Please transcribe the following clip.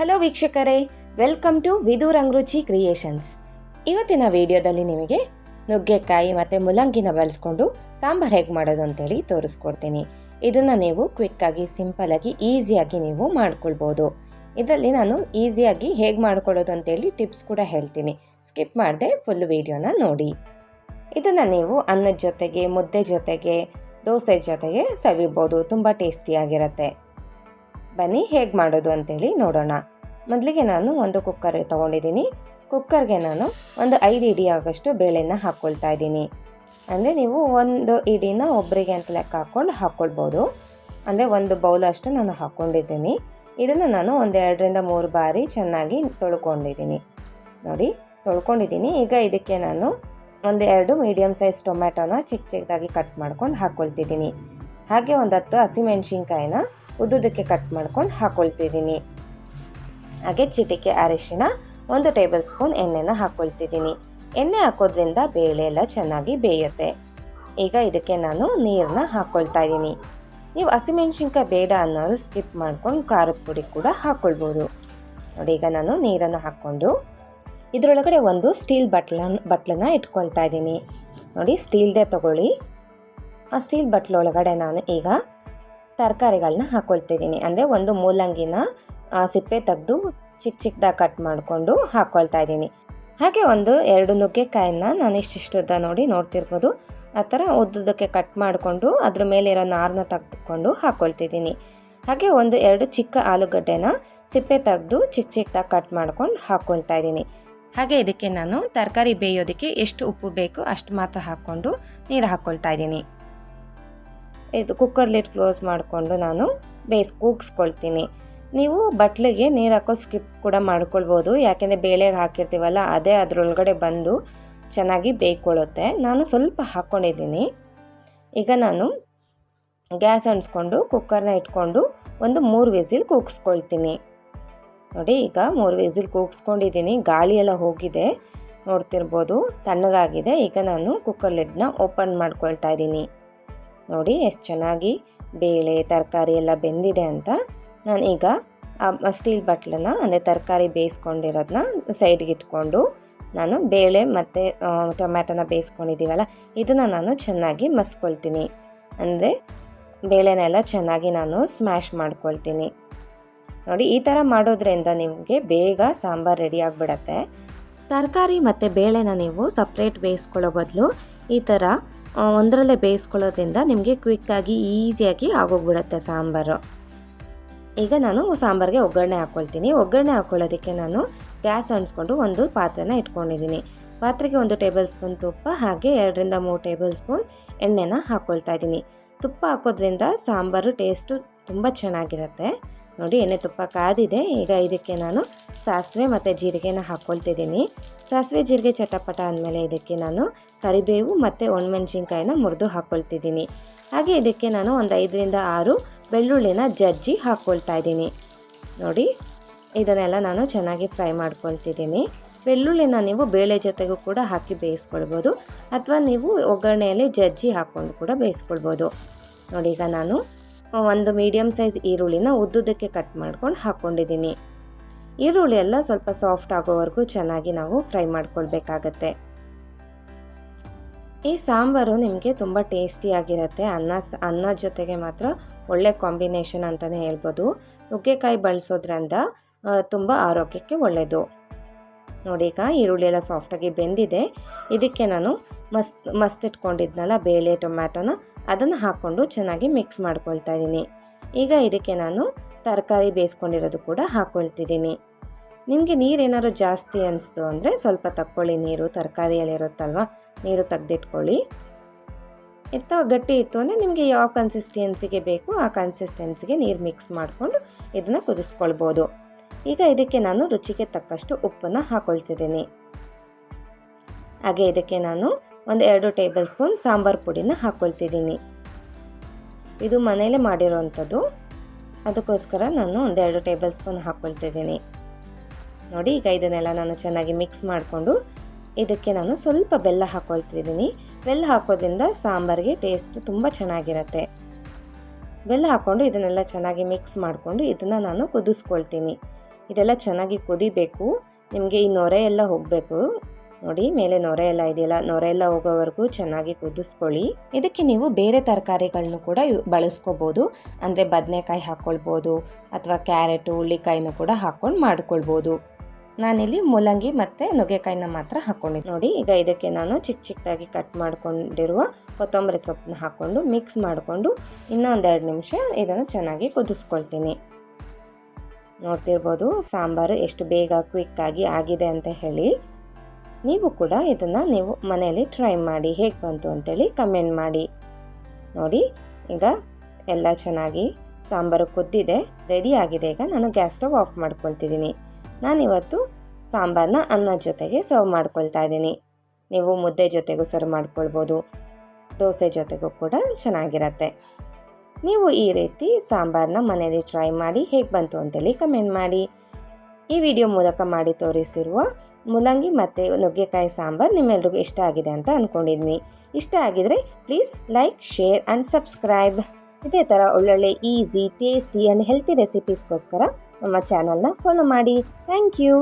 Hello ವೀಕ್ಷಕರೇ, welcome to ವಿದು ರಂಗರುಚಿ creations. ಇವತ್ತಿನ ವಿಡಿಯೋದಲ್ಲಿ ನಿಮಗೆ ನುಗ್ಗೆಕಾಯಿ ಮತ್ತು ಮುಲ್ಲಂಗಿನ ಬಳಸ್ಕೊಂಡು ಸಾಂಬಾರು ಹೇಗೆ ಮಾಡೋದು ಅಂತೇಳಿ ತೋರಿಸ್ಕೊಡ್ತೀನಿ. ಇದನ್ನು ನೀವು ಕ್ವಿಕ್ಕಾಗಿ, ಸಿಂಪಲ್ಲಾಗಿ, ಈಸಿಯಾಗಿ ನೀವು ಮಾಡ್ಕೊಳ್ಬೋದು. ಇದರಲ್ಲಿ ನಾನು ಈಸಿಯಾಗಿ ಹೇಗೆ ಮಾಡ್ಕೊಳ್ಳೋದು ಅಂತೇಳಿ ಟಿಪ್ಸ್ ಕೂಡ ಹೇಳ್ತೀನಿ. ಸ್ಕಿಪ್ ಮಾಡದೆ ಫುಲ್ ವಿಡಿಯೋನ ನೋಡಿ. ಇದನ್ನು ನೀವು ಅನ್ನದ ಜೊತೆಗೆ, ಮುದ್ದೆ ಜೊತೆಗೆ, ದೋಸೆ ಜೊತೆಗೆ ಸವಿಬೋದು. ತುಂಬ ಟೇಸ್ಟಿಯಾಗಿರುತ್ತೆ. ಬನ್ನಿ ಹೇಗೆ ಮಾಡೋದು ಅಂತೇಳಿ ನೋಡೋಣ. ಮೊದಲಿಗೆ ನಾನು ಒಂದು ಕುಕ್ಕರ್ ತೊಗೊಂಡಿದ್ದೀನಿ. ಕುಕ್ಕರ್ಗೆ ನಾನು ಒಂದು 5 ಇಡಿ ಆಗೋಷ್ಟು ಬೇಳೆನ ಹಾಕ್ಕೊಳ್ತಾ ಇದ್ದೀನಿ. ಅಂದರೆ ನೀವು ಒಂದು ಇಡಿನ ಒಬ್ಬರಿಗೆ ಅಂತ ಲೆಕ್ಕ ಹಾಕ್ಕೊಂಡು ಹಾಕ್ಕೊಳ್ಬೋದು. ಅಂದರೆ ಒಂದು ಬೌಲ್ ಅಷ್ಟು ನಾನು ಹಾಕ್ಕೊಂಡಿದ್ದೀನಿ. ಇದನ್ನು ನಾನು ಒಂದು 2ರಿಂದ 3 ಬಾರಿ ಚೆನ್ನಾಗಿ ತೊಳ್ಕೊಂಡಿದ್ದೀನಿ. ನೋಡಿ, ತೊಳ್ಕೊಂಡಿದ್ದೀನಿ. ಈಗ ಇದಕ್ಕೆ ನಾನು ಒಂದು 2 ಮೀಡಿಯಮ್ ಸೈಜ್ ಟೊಮ್ಯಾಟೋನ ಚಿಕ್ಕ ಚಿಕ್ಕದಾಗಿ ಕಟ್ ಮಾಡ್ಕೊಂಡು ಹಾಕ್ಕೊಳ್ತಿದ್ದೀನಿ. ಹಾಗೆ ಒಂದು 10 ಹಸಿಮೆಣ್ಸಿನ್ಕಾಯಿನ ಉದ್ದುದಕ್ಕೆ ಕಟ್ ಮಾಡ್ಕೊಂಡು ಹಾಕ್ಕೊಳ್ತಿದ್ದೀನಿ. ಹಾಗೆ ಚಿಟಿಕೆ ಅರಿಶಿನ, 1 ಟೇಬಲ್ ಸ್ಪೂನ್ ಎಣ್ಣೆನ ಹಾಕ್ಕೊಳ್ತಿದ್ದೀನಿ. ಎಣ್ಣೆ ಹಾಕೋದ್ರಿಂದ ಬೇಳೆ ಎಲ್ಲ ಚೆನ್ನಾಗಿ ಬೇಯುತ್ತೆ. ಈಗ ಇದಕ್ಕೆ ನಾನು ನೀರನ್ನ ಹಾಕ್ಕೊಳ್ತಾ ಇದ್ದೀನಿ. ನೀವು ಹಸಿಮೆಣ್ಸಿನ್ಕಾಯಿ ಬೇಡ ಅನ್ನೋರು ಸ್ಕಿಪ್ ಮಾಡ್ಕೊಂಡು ಖಾರದ ಪುಡಿ ಕೂಡ ಹಾಕ್ಕೊಳ್ಬೋದು. ನೋಡಿ, ಈಗ ನಾನು ನೀರನ್ನು ಹಾಕ್ಕೊಂಡು ಇದರೊಳಗಡೆ ಒಂದು ಸ್ಟೀಲ್ ಬಟ್ಲನ್ನ ಇಟ್ಕೊಳ್ತಾ ಇದ್ದೀನಿ. ನೋಡಿ, ಸ್ಟೀಲ್ದೇ ತಗೊಳ್ಳಿ. ಆ ಸ್ಟೀಲ್ ಬಟ್ಲೊಳಗಡೆ ನಾನು ಈಗ ತರಕಾರಿಗಳನ್ನ ಹಾಕ್ಕೊಳ್ತಿದ್ದೀನಿ. ಅಂದರೆ ಒಂದು ಮೂಲಂಗಿನ ಸಿಪ್ಪೆ ತೆಗೆದು ಚಿಕ್ಕ ಚಿಕ್ಕದಾಗಿ ಕಟ್ ಮಾಡಿಕೊಂಡು ಹಾಕ್ಕೊಳ್ತಾ ಇದ್ದೀನಿ. ಹಾಗೆ ಒಂದು 2 ನುಗ್ಗೆಕಾಯಿನ ನಾನು ಇಷ್ಟಿಷ್ಟುದ್ದ ನೋಡ್ತಿರ್ಬೋದು, ಆ ಥರ ಉದ್ದಕ್ಕೆ ಕಟ್ ಮಾಡಿಕೊಂಡು ಅದ್ರ ಮೇಲಿರೋ ನಾರನ್ನ ತೆಗೆದುಕೊಂಡು ಹಾಕ್ಕೊಳ್ತಿದ್ದೀನಿ. ಹಾಗೆ ಒಂದು 2 ಚಿಕ್ಕ ಆಲೂಗಡ್ಡೆನ ಸಿಪ್ಪೆ ತೆಗೆದು ಚಿಕ್ಕ ಚಿಕ್ಕದಾಗಿ ಕಟ್ ಮಾಡ್ಕೊಂಡು ಹಾಕ್ಕೊಳ್ತಾ ಇದ್ದೀನಿ. ಹಾಗೆ ಇದಕ್ಕೆ ನಾನು ತರಕಾರಿ ಬೇಯೋದಕ್ಕೆ ಎಷ್ಟು ಉಪ್ಪು ಬೇಕು ಅಷ್ಟು ಮಾತ್ರ ಹಾಕ್ಕೊಂಡು ನೀರು ಹಾಕ್ಕೊಳ್ತಾ ಇದ್ದೀನಿ. ಇದು ಕುಕ್ಕರ್ ಲಿಡ್ ಕ್ಲೋಸ್ ಮಾಡಿಕೊಂಡು ನಾನು ಕೂಗಿಸ್ಕೊಳ್ತೀನಿ. ನೀವು ಬಟ್ಲಿಗೆ ನೀರು ಹಾಕೋ ಸ್ಕಿಪ್ ಕೂಡ ಮಾಡ್ಕೊಳ್ಬೋದು. ಯಾಕೆಂದರೆ ಬೇಳೆಗೆ ಹಾಕಿರ್ತೀವಲ್ಲ, ಅದೇ ಅದರೊಳಗಡೆ ಬಂದು ಚೆನ್ನಾಗಿ ಬೇಯ್ಕೊಳ್ಳುತ್ತೆ. ನಾನು ಸ್ವಲ್ಪ ಹಾಕ್ಕೊಂಡಿದ್ದೀನಿ. ಈಗ ನಾನು ಗ್ಯಾಸ್ ಅಂಟಿಸ್ಕೊಂಡು ಕುಕ್ಕರ್ನ ಇಟ್ಕೊಂಡು ಒಂದು 3 ವಿಸಿಲ್ ಕೂಗಿಸ್ಕೊಳ್ತೀನಿ. ನೋಡಿ, ಈಗ 3 ವಿಸಿಲ್ ಕೂಗಿಸ್ಕೊಂಡಿದ್ದೀನಿ. ಗಾಳಿ ಎಲ್ಲ ಹೋಗಿದೆ, ನೋಡ್ತಿರ್ಬೋದು, ತಣ್ಣಗಾಗಿದೆ. ಈಗ ನಾನು ಕುಕ್ಕರ್ ಲಿಡ್ನ ಓಪನ್ ಮಾಡ್ಕೊಳ್ತಾ ಇದ್ದೀನಿ. ನೋಡಿ ಎಷ್ಟು ಚೆನ್ನಾಗಿ ಬೇಳೆ ತರಕಾರಿ ಎಲ್ಲ ಬೆಂದಿದೆ ಅಂತ. ನಾನೀಗ ಆ ಸ್ಟೀಲ್ ಬಟ್ಲನ್ನ, ಅಂದರೆ ತರಕಾರಿ ಬೇಯಿಸ್ಕೊಂಡಿರೋದನ್ನ ಸೈಡ್ಗೆ ಇಟ್ಕೊಂಡು ನಾನು ಬೇಳೆ ಮತ್ತು ಟೊಮ್ಯಾಟೋನ ಬೇಯಿಸ್ಕೊಂಡಿದ್ದೀವಲ್ಲ, ಇದನ್ನು ನಾನು ಚೆನ್ನಾಗಿ ಮಸ್ಕೊಳ್ತೀನಿ. ಅಂದರೆ ಬೇಳೆನೆಲ್ಲ ಚೆನ್ನಾಗಿ ನಾನು ಸ್ಮ್ಯಾಶ್ ಮಾಡ್ಕೊಳ್ತೀನಿ. ನೋಡಿ, ಈ ಥರ ಮಾಡೋದ್ರಿಂದ ನಿಮಗೆ ಬೇಗ ಸಾಂಬಾರು ರೆಡಿ ಆಗಿಬಿಡತ್ತೆ. ತರಕಾರಿ ಮತ್ತು ಬೇಳೆನ ನೀವು ಸಪ್ರೇಟ್ ಬೇಯಿಸ್ಕೊಳ್ಳೋ ಬದಲು ಈ ಥರ ಒಂದರಲ್ಲೇ ಬೇಯಿಸ್ಕೊಳ್ಳೋದ್ರಿಂದ ನಿಮಗೆ ಕ್ವಿಕ್ಕಾಗಿ, ಈಸಿಯಾಗಿ ಆಗೋಗ್ಬಿಡುತ್ತೆ ಸಾಂಬಾರು. ಈಗ ನಾನು ಸಾಂಬಾರಿಗೆ ಒಗ್ಗರಣೆ ಹಾಕ್ಕೊಳ್ತೀನಿ. ಒಗ್ಗರಣೆ ಹಾಕ್ಕೊಳ್ಳೋದಕ್ಕೆ ನಾನು ಗ್ಯಾಸ್ ಅಂಟಿಸ್ಕೊಂಡು ಒಂದು ಪಾತ್ರೆನ ಇಟ್ಕೊಂಡಿದ್ದೀನಿ. ಪಾತ್ರೆಗೆ 1 ಟೇಬಲ್ ಸ್ಪೂನ್ ತುಪ್ಪ, ಹಾಗೆ 2ರಿಂದ 3 ಟೇಬಲ್ ಸ್ಪೂನ್ ಎಣ್ಣೆನ ಹಾಕ್ಕೊಳ್ತಾ ಇದ್ದೀನಿ. ತುಪ್ಪ ಹಾಕೋದ್ರಿಂದ ಸಾಂಬಾರು ಟೇಸ್ಟು ತುಂಬ ಚೆನ್ನಾಗಿರುತ್ತೆ. ನೋಡಿ, ಎಣ್ಣೆ ತುಪ್ಪ ಕಾದಿದೆ. ಈಗ ಇದಕ್ಕೆ ನಾನು ಸಾಸಿವೆ ಮತ್ತು ಜೀರಿಗೆನ ಹಾಕ್ಕೊಳ್ತಿದ್ದೀನಿ. ಸಾಸಿವೆ ಜೀರಿಗೆ ಚಟಪಟ ಅಂದಮೇಲೆ ಇದಕ್ಕೆ ನಾನು ಕರಿಬೇವು ಮತ್ತು ಒಣಮೆಣ್ಸಿನ್ಕಾಯಿನ ಮುರಿದು ಹಾಕ್ಕೊಳ್ತಿದ್ದೀನಿ. ಹಾಗೆ ಇದಕ್ಕೆ ನಾನು ಒಂದು 5ರಿಂದ 6 ಬೆಳ್ಳುಳ್ಳಿನ ಜಜ್ಜಿ ಹಾಕ್ಕೊಳ್ತಾ ಇದ್ದೀನಿ. ನೋಡಿ, ಇದನ್ನೆಲ್ಲ ನಾನು ಚೆನ್ನಾಗಿ ಫ್ರೈ ಮಾಡ್ಕೊಳ್ತಿದ್ದೀನಿ. ಬೆಳ್ಳುಳ್ಳಿನ ನೀವು ಬೇಳೆ ಜೊತೆಗೂ ಕೂಡ ಹಾಕಿ ಬೇಯಿಸ್ಕೊಳ್ಬೋದು, ಅಥವಾ ನೀವು ಒಗ್ಗರಣೆಯಲ್ಲಿ ಜಜ್ಜಿ ಹಾಕ್ಕೊಂಡು ಕೂಡ ಬೇಯಿಸ್ಕೊಳ್ಬೋದು. ನೋಡಿ, ಈಗ ನಾನು ಒಂದು ಮೀಡಿಯಮ್ ಸೈಜ್ ಈರುಳ್ಳಿನ ಉದ್ದುದಕ್ಕೆ ಕಟ್ ಮಾಡ್ಕೊಂಡು ಹಾಕ್ಕೊಂಡಿದ್ದೀನಿ. ಈರುಳ್ಳಿ ಎಲ್ಲ ಸ್ವಲ್ಪ ಸಾಫ್ಟ್ ಆಗೋವರೆಗೂ ಚೆನ್ನಾಗಿ ನಾವು ಫ್ರೈ ಮಾಡ್ಕೊಳ್ಬೇಕಾಗತ್ತೆ. ಈ ಸಾಂಬಾರು ನಿಮಗೆ ತುಂಬ ಟೇಸ್ಟಿಯಾಗಿರುತ್ತೆ. ಅನ್ನ ಜೊತೆಗೆ ಮಾತ್ರ ಒಳ್ಳೆ ಕಾಂಬಿನೇಷನ್ ಅಂತಲೇ ಹೇಳ್ಬೋದು. ನುಗ್ಗೆಕಾಯಿ ಬಳಸೋದ್ರಿಂದ ತುಂಬ ಆರೋಗ್ಯಕ್ಕೆ ಒಳ್ಳೆಯದು. ನೋಡಿ, ಈಗ ಈರುಳ್ಳಿ ಎಲ್ಲ ಸಾಫ್ಟಾಗಿ ಬೆಂದಿದೆ. ಇದಕ್ಕೆ ನಾನು ಮಸ್ತ್ ಇಟ್ಕೊಂಡಿದ್ನಲ್ಲ ಬೇಳೆ ಟೊಮ್ಯಾಟೋನ, ಅದನ್ನು ಹಾಕ್ಕೊಂಡು ಚೆನ್ನಾಗಿ ಮಿಕ್ಸ್ ಮಾಡ್ಕೊಳ್ತಾ ಇದ್ದೀನಿ. ಈಗ ಇದಕ್ಕೆ ನಾನು ತರಕಾರಿ ಬೇಯಿಸ್ಕೊಂಡಿರೋದು ಕೂಡ ಹಾಕ್ಕೊಳ್ತಿದ್ದೀನಿ. ನಿಮಗೆ ನೀರೇನಾದ್ರು ಜಾಸ್ತಿ ಅನಿಸ್ತು ಅಂದರೆ ಸ್ವಲ್ಪ ತಕ್ಕೊಳ್ಳಿ. ನೀರು ತರಕಾರಿಯಲ್ಲಿರುತ್ತಲ್ವ, ನೀರು ತೆಗೆದಿಟ್ಕೊಳ್ಳಿ. ಗಟ್ಟಿ ಇತ್ತು ಅಂದರೆ ನಿಮಗೆ ಯಾವ ಕನ್ಸಿಸ್ಟೆನ್ಸಿಗೆ ಬೇಕು ಆ ಕನ್ಸಿಸ್ಟೆನ್ಸಿಗೆ ನೀರು ಮಿಕ್ಸ್ ಮಾಡಿಕೊಂಡು ಇದನ್ನು ಕುದಿಸ್ಕೊಳ್ಬೋದು. ಈಗ ಇದಕ್ಕೆ ನಾನು ರುಚಿಗೆ ತಕ್ಕಷ್ಟು ಉಪ್ಪನ್ನು ಹಾಕ್ಕೊಳ್ತಿದ್ದೀನಿ. ಹಾಗೆ ಇದಕ್ಕೆ ನಾನು ಒಂದು 2 ಟೇಬಲ್ ಸ್ಪೂನ್ ಸಾಂಬಾರು ಪುಡಿನ ಹಾಕ್ಕೊಳ್ತಿದ್ದೀನಿ. ಇದು ಮನೇಲೇ ಮಾಡಿರೋವಂಥದ್ದು, ಅದಕ್ಕೋಸ್ಕರ ನಾನು ಒಂದು 2 ಟೇಬಲ್ ಸ್ಪೂನ್ ಹಾಕ್ಕೊಳ್ತಿದ್ದೀನಿ. ನೋಡಿ, ಈಗ ಇದನ್ನೆಲ್ಲ ನಾನು ಚೆನ್ನಾಗಿ ಮಿಕ್ಸ್ ಮಾಡಿಕೊಂಡು ಇದಕ್ಕೆ ನಾನು ಸ್ವಲ್ಪ ಬೆಲ್ಲ ಹಾಕ್ಕೊಳ್ತಿದ್ದೀನಿ. ಬೆಲ್ಲ ಹಾಕೋದ್ರಿಂದ ಸಾಂಬಾರಿಗೆ ಟೇಸ್ಟ್ ತುಂಬ ಚೆನ್ನಾಗಿರುತ್ತೆ. ಬೆಲ್ಲ ಹಾಕ್ಕೊಂಡು ಇದನ್ನೆಲ್ಲ ಚೆನ್ನಾಗಿ ಮಿಕ್ಸ್ ಮಾಡಿಕೊಂಡು ಇದನ್ನು ನಾನು ಕುದಿಸ್ಕೊಳ್ತೀನಿ. ಇದೆಲ್ಲ ಚೆನ್ನಾಗಿ ಕುದಿಬೇಕು. ನಿಮಗೆ ಈ ನೊರೆ ಎಲ್ಲ ಹೋಗಬೇಕು. ನೋಡಿ ಮೇಲೆ ನೊರೆ ಎಲ್ಲ ಇದೆಯಲ್ಲ, ನೊರೆ ಎಲ್ಲ ಹೋಗೋವರೆಗೂ ಚೆನ್ನಾಗಿ ಕುದಿಸ್ಕೊಳ್ಳಿ. ಇದಕ್ಕೆ ನೀವು ಬೇರೆ ತರಕಾರಿಗಳನ್ನು ಕೂಡ ಬಳಸ್ಕೋಬೋದು. ಅಂದರೆ ಬದನೆಕಾಯಿ ಹಾಕ್ಕೊಳ್ಬೋದು ಅಥವಾ ಕ್ಯಾರೆಟು ಹುಳ್ಳಿಕಾಯಿನೂ ಕೂಡ ಹಾಕ್ಕೊಂಡು ಮಾಡ್ಕೊಳ್ಬೋದು. ನಾನಿಲ್ಲಿ ಮೂಲಂಗಿ ಮತ್ತು ನುಗ್ಗೆಕಾಯಿನ ಮಾತ್ರ ಹಾಕ್ಕೊಂಡಿದ್ದೆ. ನೋಡಿ ಈಗ ಇದಕ್ಕೆ ನಾನು ಚಿಕ್ಕದಾಗಿ ಕಟ್ ಮಾಡ್ಕೊಂಡಿರುವ ಕೊತ್ತಂಬರಿ ಸೊಪ್ಪನ್ನ ಹಾಕ್ಕೊಂಡು ಮಿಕ್ಸ್ ಮಾಡಿಕೊಂಡು ಇನ್ನೊಂದು 2 ನಿಮಿಷ ಇದನ್ನು ಚೆನ್ನಾಗಿ ಕುದಿಸ್ಕೊಳ್ತೀನಿ. ನೋಡ್ತಿರ್ಬೋದು ಸಾಂಬಾರು ಎಷ್ಟು ಬೇಗ ಕ್ವಿಕ್ಕಾಗಿ ಆಗಿದೆ ಅಂತ ಹೇಳಿ. ನೀವು ಕೂಡ ಇದನ್ನು ಮನೆಯಲ್ಲಿ ಟ್ರೈ ಮಾಡಿ, ಹೇಗೆ ಬಂತು ಅಂತೇಳಿ ಕಮೆಂಟ್ ಮಾಡಿ. ನೋಡಿ ಈಗ ಎಲ್ಲ ಚೆನ್ನಾಗಿ ಸಾಂಬಾರು ಕುದ್ದಿದೆ, ರೆಡಿ ಆಗಿದೆ. ಈಗ ನಾನು ಗ್ಯಾಸ್ ಸ್ಟವ್ ಆಫ್ ಮಾಡ್ಕೊಳ್ತಿದ್ದೀನಿ. ನಾನಿವತ್ತು ಸಾಂಬಾರನ್ನ ಅನ್ನದ ಜೊತೆಗೆ ಸರ್ವ್ ಮಾಡ್ಕೊಳ್ತಾ ಇದ್ದೀನಿ. ನೀವು ಮುದ್ದೆ ಜೊತೆಗೂ ಸರ್ವ್ ಮಾಡ್ಕೊಳ್ಬೋದು, ದೋಸೆ ಜೊತೆಗೂ ಕೂಡ ಚೆನ್ನಾಗಿರತ್ತೆ. ನೀವು ಈ ರೀತಿ ಸಾಂಬಾರನ್ನ ಮನೆಯಲ್ಲಿ ಟ್ರೈ ಮಾಡಿ, ಹೇಗೆ ಬಂತು ಅಂತೇಳಿ ಕಮೆಂಟ್ ಮಾಡಿ. ಈ ವಿಡಿಯೋ ಮೂಲಕ ಮಾಡಿ ತೋರಿಸಿರುವ ಮೂಲಂಗಿ ಮತ್ತು ನುಗ್ಗೆಕಾಯಿ ಸಾಂಬಾರು ನಿಮ್ಮೆಲ್ರಿಗೂ ಇಷ್ಟ ಆಗಿದೆ ಅಂತ ಅಂದ್ಕೊಂಡಿದ್ದೀನಿ. ಇಷ್ಟ ಆಗಿದರೆ please like, share and subscribe. ಇದೇ ಥರ ಒಳ್ಳೊಳ್ಳೆ ಈಸಿ, ಟೇಸ್ಟಿ ಆ್ಯಂಡ್ ಹೆಲ್ತಿ ರೆಸಿಪೀಸ್ಗೋಸ್ಕರ ನಮ್ಮ ಚಾನಲ್ನ ಫಾಲೋ ಮಾಡಿ. Thank you.